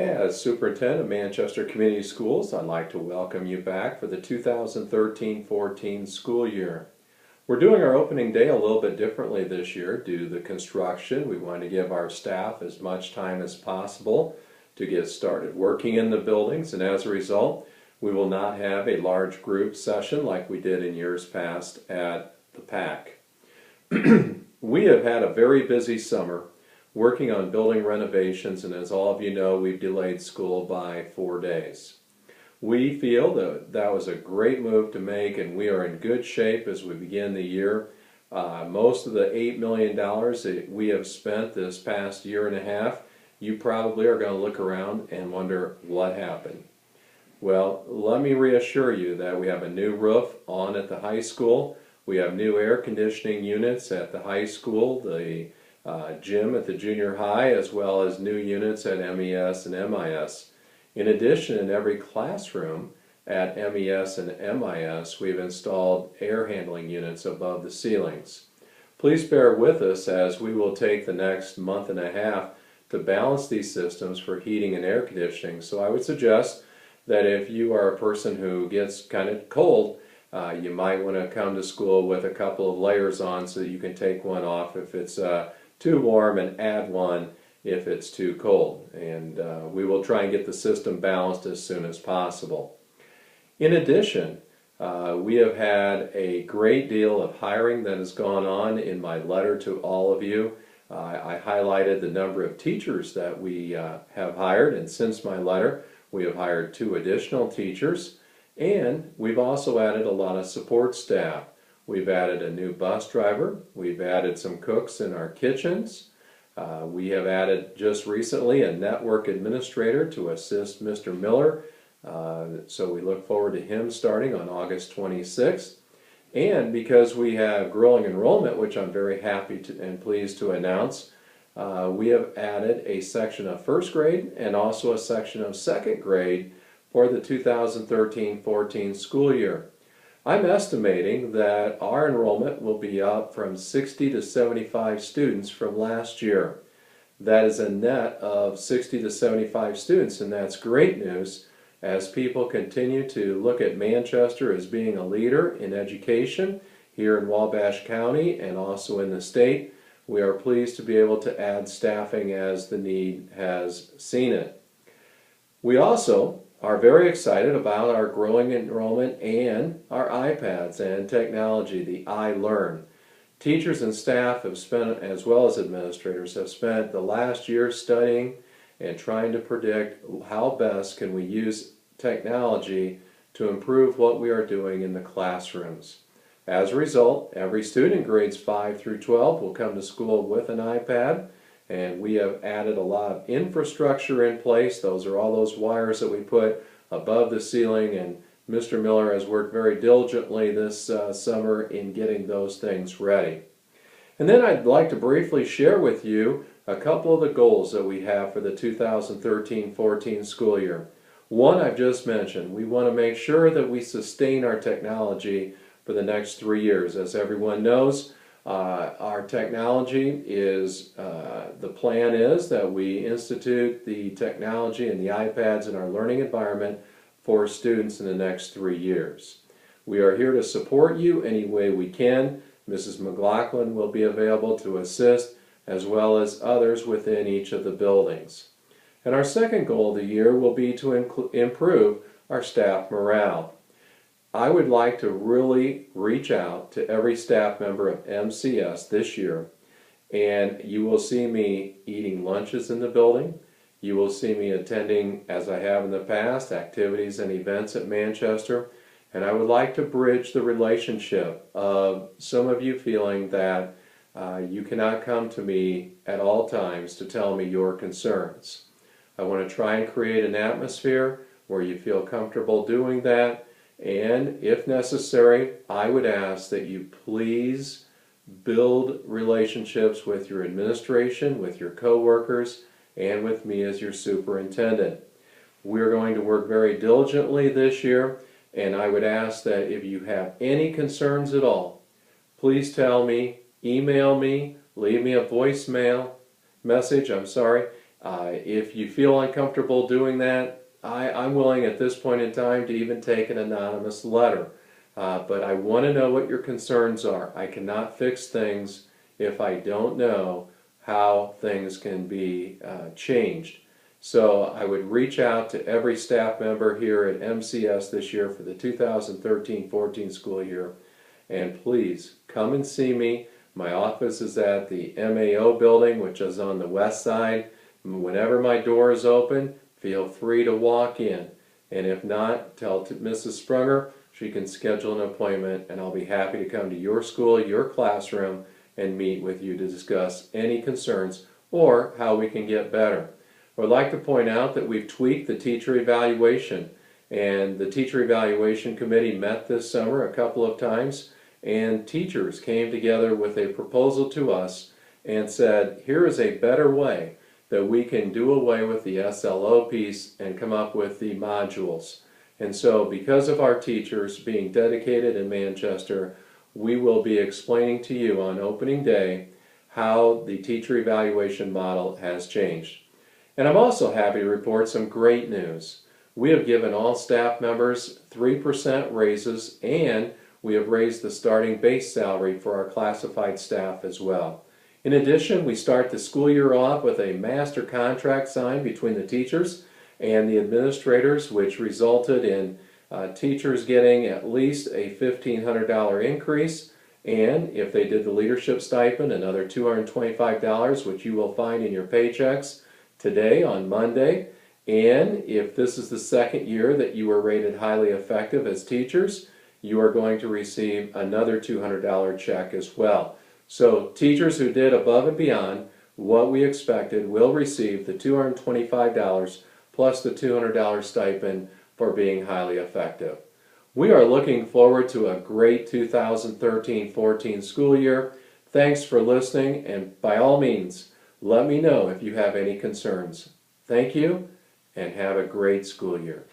As Superintendent of Manchester Community Schools, I'd like to welcome you back for the 2013-14 school year. We're doing our opening day a little bit differently this year due to the construction. We want to give our staff as much time as possible to get started working in the buildings, and as a result, we will not have a large group session like we did in years past at the PAC. We have had a very busy summer working on building renovations, and as all of you know, we've delayed school by 4 days. We feel that that was a great move to make, and we are in good shape as we begin the year. Most of the $8 million that we have spent this past year and a half, you probably are going to look around and wonder what happened. Well, let me reassure you that we have a new roof on at the high school. We have new air conditioning units at the high school, the gym at the junior high, as well as new units at MES and MIS. In addition, in every classroom at MES and MIS, we've installed air handling units above the ceilings. Please bear with us as we will take the next month and a half to balance these systems for heating and air conditioning. So I would suggest that if you are a person who gets kind of cold, you might want to come to school with a couple of layers on so that you can take one off if it's too warm and add one if it's too cold. And we will try and get the system balanced as soon as possible. In addition, we have had a great deal of hiring that has gone on. In my letter to all of you, I highlighted the number of teachers that we have hired, and since my letter, we have hired 2 additional teachers, and we've also added a lot of support staff. We've added a new bus driver, we've added some cooks in our kitchens, we have added just recently a network administrator to assist Mr. Miller, so we look forward to him starting on August 26th. And because we have growing enrollment, which I'm very happy and pleased to announce, we have added a section of first grade and also a section of second grade for the 2013-14 school year. I'm estimating that our enrollment will be up from 60 to 75 students from last year. That is a net of 60 to 75 students, and that's great news as people continue to look at Manchester as being a leader in education here in Wabash County and also in the state. We are pleased to be able to add staffing as the need has seen it. We also are very excited about our growing enrollment and our iPads and technology, the iLearn. Teachers and staff have spent, as well as administrators, have spent the last year studying and trying to predict how best can we use technology to improve what we are doing in the classrooms. As a result, every student in grades 5 through 12 will come to school with an iPad, and we have added a lot of infrastructure in place. Those are all those wires that we put above the ceiling, and Mr. Miller has worked very diligently this summer in getting those things ready. And then I'd like to briefly share with you a couple of the goals that we have for the 2013-14 school year. One I've just mentioned. We want to make sure that we sustain our technology for the next 3 years. As everyone knows, our technology is, the plan is that we institute the technology and the iPads in our learning environment for students in the next 3 years. We are here to support you any way we can. Mrs. McLaughlin will be available to assist, as well as others within each of the buildings. And our second goal of the year will be to improve our staff morale. I would like to really reach out to every staff member of MCS this year, and you will see me eating lunches in the building. You will see me attending, as I have in the past, activities and events at Manchester, and I would like to bridge the relationship of some of you feeling that you cannot come to me at all times to tell me your concerns. I want to try and create an atmosphere where you feel comfortable doing that. And if necessary, I would ask that you please build relationships with your administration, with your co-workers, and with me as your superintendent. We're going to work very diligently this year, and I would ask that if you have any concerns at all, please tell me, email me, leave me a voicemail message, If you feel uncomfortable doing that, I'm willing at this point in time to even take an anonymous letter. But I want to know what your concerns are. I cannot fix things if I don't know how things can be changed. So I would reach out to every staff member here at MCS this year for the 2013-14 school year, and please come and see me. My office is at the MAO building, which is on the west side. Whenever my door is open, feel free to walk in. And if not, tell Mrs. Sprunger she can schedule an appointment, and I'll be happy to come to your school, your classroom, and meet with you to discuss any concerns or how we can get better. I would like to point out that we've tweaked the teacher evaluation, and the teacher evaluation committee met this summer a couple of times, and teachers came together with a proposal to us and said, here is a better way that we can do away with the SLO piece and come up with the modules. And so because of our teachers being dedicated in Manchester, we will be explaining to you on opening day how the teacher evaluation model has changed. And I'm also happy to report some great news. We have given all staff members 3% raises, and we have raised the starting base salary for our classified staff as well. In addition, we start the school year off with a master contract signed between the teachers and the administrators, which resulted in teachers getting at least a $1,500 increase, and if they did the leadership stipend, another $225, which you will find in your paychecks today on Monday. And if this is the second year that you were rated highly effective as teachers, you are going to receive another $200 check as well. So teachers who did above and beyond what we expected will receive the $225 plus the $200 stipend for being highly effective. We are looking forward to a great 2013-14 school year. Thanks for listening, and by all means, let me know if you have any concerns. Thank you, and have a great school year.